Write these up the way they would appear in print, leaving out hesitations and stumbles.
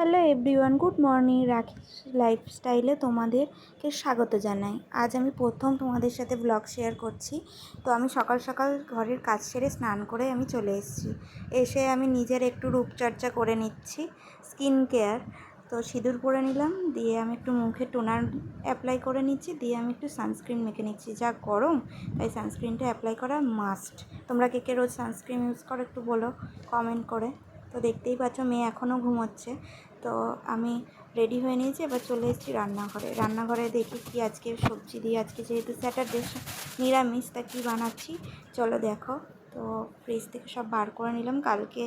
Hello everyone, good morning. রাখি লাইফস্টাইলে তোমাদেরকে স্বাগত জানাই। আজ আমি প্রথম তোমাদের সাথে ব্লগ শেয়ার করছি। তো আমি সকাল সকাল ঘরের কাজ সেরে স্নান করে আমি চলে এসেছি। এসে আমি নিজের একটু রূপচর্চা করে নিচ্ছি, স্কিন কেয়ার। তো সিঁদুর পরে নিলাম, দিয়ে আমি একটু মুখে টোনার অ্যাপ্লাই করে নিচ্ছি, দিয়ে আমি একটু সানস্ক্রিন মেখে নিচ্ছি। যা গরম, তাই সানস্ক্রিনটা অ্যাপ্লাই করা মাস্ট। তোমরা কে কে রোজ সানস্ক্রিন ইউজ করো একটু বলো কমেন্ট করে। তো দেখতেই পাচ্ছ মেয়ে এখনও ঘুমোচ্ছে। তো আমি রেডি হয়ে নিয়েছি, এবার চলে এসেছি রান্নাঘরে দেখি কি আজকে সবজি দিয়ে, আজকে যেহেতু স্যাটারডে নিরামিষ, তা কী বানাচ্ছি চলো দেখো। তো ফ্রিজ থেকে সব বার করে নিলাম। কালকে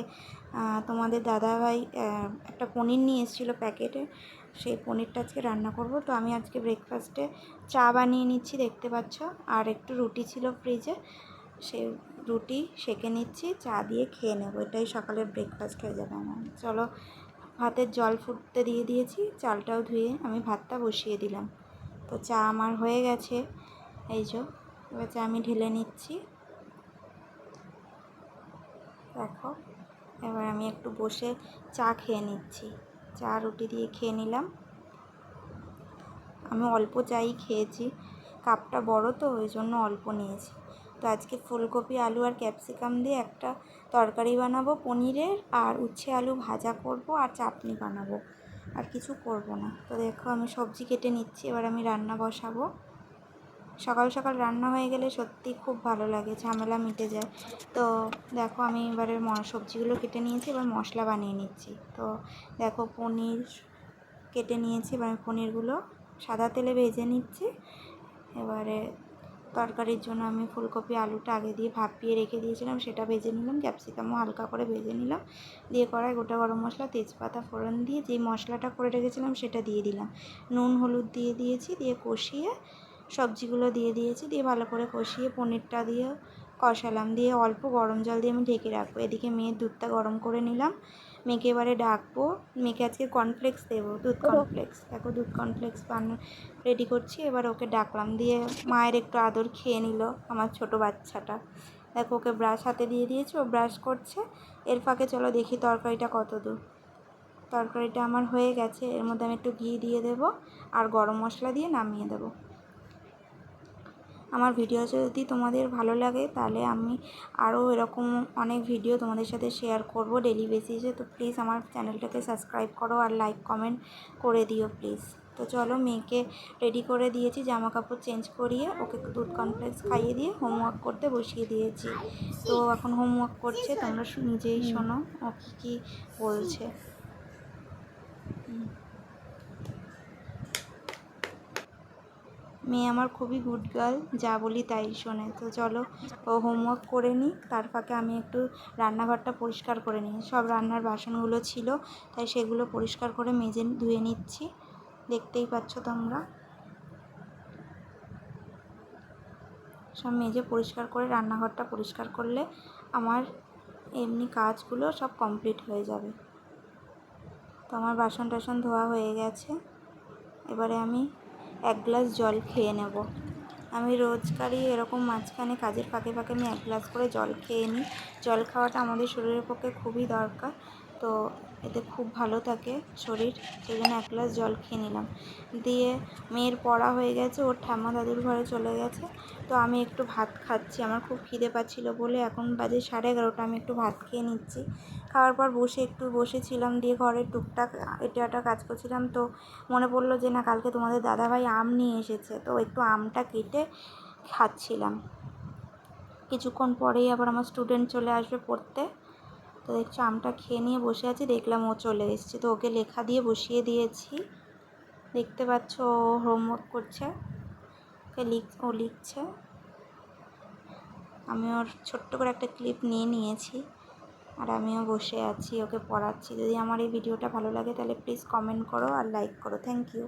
তোমাদের দাদাভাই একটা পনির নিয়ে এসেছিলো প্যাকেটে, সেই পনিরটা আজকে রান্না করব। তো আমি আজকে ব্রেকফাস্টে চা বানিয়ে নিচ্ছি, দেখতে পাচ্ছ। আর একটু রুটি ছিল ফ্রিজে, সেই রুটি সেঁকে নিচ্ছি, চা দিয়ে খেয়ে নেবো। এটাই সকালের ব্রেকফাস্ট হয়ে যাবে আমার। চলো, ভাতের জল ফুটতে দিয়ে দিয়েছি, চালটাও ধুয়ে আমি ভাতটা বসিয়ে দিলাম। তো চা আমার হয়ে গেছে, এই যে। এবার চা আমি ঢেলে নিচ্ছি, দেখো। এবার আমি একটু বসে চা খেয়ে নিচ্ছি, চা রুটি দিয়ে খেয়ে নিলাম। আমি অল্প চাই খেয়েছি, কাপটা বড় তো ওই জন্য অল্প নিয়েছি। তো আজকে ফুলকপি আলু আর ক্যাপসিকাম দিয়ে একটা তরকারি বানাবো পনিরের, আর উচ্ছে আলু ভাজা করব, আর চাটনি বানাবো, আর কিছু করব না। তো দেখো আমি সবজি কেটে নিচ্ছি, এবার আমি রান্না বসাবো। সকাল সকাল রান্না হয়ে গেলে সত্যি খুব ভালো লাগে, ঝামেলা মিটে যায়। তো দেখো আমি এবারে সবজিগুলো কেটে নিয়েছি, এবার মশলা বানিয়ে নিচ্ছি। তো দেখো পনির কেটে নিয়েছি, এবার আমি পনিরগুলো সাদা তেলে ভেজে নিচ্ছি। এবারে তরকারির জন্য আমি ফুলকপি আলুটা আগে দিয়ে ভাপিয়ে রেখে দিয়েছিলাম, সেটা ভেজে নিলাম। ক্যাপসিকামও হালকা করে ভেজে নিলাম, দিয়ে কড়াই গোটা গরম মশলা তেজপাতা ফোড়ন দিয়ে যেই মশলাটা করে রেখেছিলাম সেটা দিয়ে দিলাম। নুন হলুদ দিয়ে দিয়েছি, দিয়ে কষিয়ে সবজিগুলো দিয়ে দিয়েছি, দিয়ে ভালো করে কষিয়ে পনিরটা দিয়ে কষালাম, দিয়ে অল্প গরম জল দিয়ে আমি ঢেকে রাখবো। এদিকে মেয়ের দুধটা গরম করে নিলাম, মেয়েকে এবারে ডাকবো। মেয়েকে আজকে কর্নফ্লেক্স দেবো, দুধ কর্নফ্লেক্স। দেখো দুধ কর্নফ্লেক্স রেডি করছি, এবার ওকে ডাকলাম, দিয়ে মায়ের একটু আদর খেয়ে নিল আমার ছোট বাচ্চাটা। দেখো ওকে ব্রাশ হাতে দিয়ে দিয়েছি, ও ব্রাশ করছে। এর ফাঁকে চলো দেখি তরকারিটা কত দূর। তরকারিটা আমার হয়ে গেছে, এর মধ্যে আমি একটু ঘি দিয়ে দেবো আর গরম মশলা দিয়ে নামিয়ে দেবো। আমার ভিডিও যদি তোমাদের ভালো লাগে তাহলে আমি আরও এরকম অনেক ভিডিও তোমাদের সাথে শেয়ার করব ডেলি বেসিসে। তো প্লিজ আমার চ্যানেলটাকে সাবস্ক্রাইব করো আর লাইক কমেন্ট করে দিও প্লিজ। তো চলো মেয়েকে রেডি করে দিয়েছি, জামা কাপড় চেঞ্জ করিয়ে ওকে দুধ কমপ্লেক্স খাইয়ে দিয়ে হোমওয়ার্ক করতে বসিয়ে দিয়েছি। তো এখন হোমওয়ার্ক করছে, তোমরা নিজেই শোনো ও কী বলছে। মেয়ে আমার খুবই গুড গার্ল, যা বলি তাই শোনে। তো চলো ও হোমওয়ার্ক করে নিই, তার ফাঁকে আমি একটু রান্নাঘরটা পরিষ্কার করে নিই। সব রান্নার বাসনগুলো ছিল, তাই সেগুলো পরিষ্কার করে মেজে ধুয়ে নিচ্ছি, দেখতেই পাচ্ছ তোমরা। সব মেজে পরিষ্কার করে রান্নাঘরটা পরিষ্কার করলে আমার এমনি কাজগুলো সব কমপ্লিট হয়ে যাবে। তো আমার বাসন টাসন ধোয়া হয়ে গেছে, এবারে আমি এক গ্লাস জল খেয়ে নেব। আমি রোজকারই এরকম মাঝখানে কাজের ফাঁকে ফাঁকে আমি এক গ্লাস করে জল খেয়ে নিই। জল খাওয়াটা আমাদের শরীরের পক্ষে খুবই দরকার, তো এতে খুব ভালো থাকে শরীর, সেই জন্য এক গ্লাস জল খেয়ে নিলাম। দিয়ে মেয়ের পড়া হয়ে গেছে, ওর ঠাম্মা দাদুর ঘরে চলে গেছে। তো আমি একটু ভাত খাচ্ছি, আমার খুব খিদে পাচ্ছিলো বলে। এখন বাজে 11:30, আমি একটু ভাত খেয়ে নিচ্ছি। খাওয়ার পর একটু বসেছিলাম, দিয়ে ঘরের টুকটাক এটা কাজ করছিলাম। তো মনে পড়লো যে না, কালকে তোমাদের দাদাভাই আম নিয়ে এসেছে, তো একটু আমটা কেটে খাচ্ছিলাম। কিছুক্ষণ পরেই আবার আমার স্টুডেন্ট চলে আসবে পড়তে। তো দেখছি আমটা খেয়ে নিয়ে বসে আছি, দেখলাম ও চলে এসেছে। তো ওকে লেখা দিয়ে বসিয়ে দিয়েছি, দেখতে পাচ্ছ ও হোমওয়ার্ক করছে, ও লিখছে। আমি ওর ছোট্ট করে একটা ক্লিপ নিয়ে নিয়েছি, আর আমিও বসে আছি ওকে পড়াচ্ছি। যদি আমার এই ভিডিওটা ভালো লাগে তাহলে প্লিজ কমেন্ট করো আর লাইক করো। Thank you.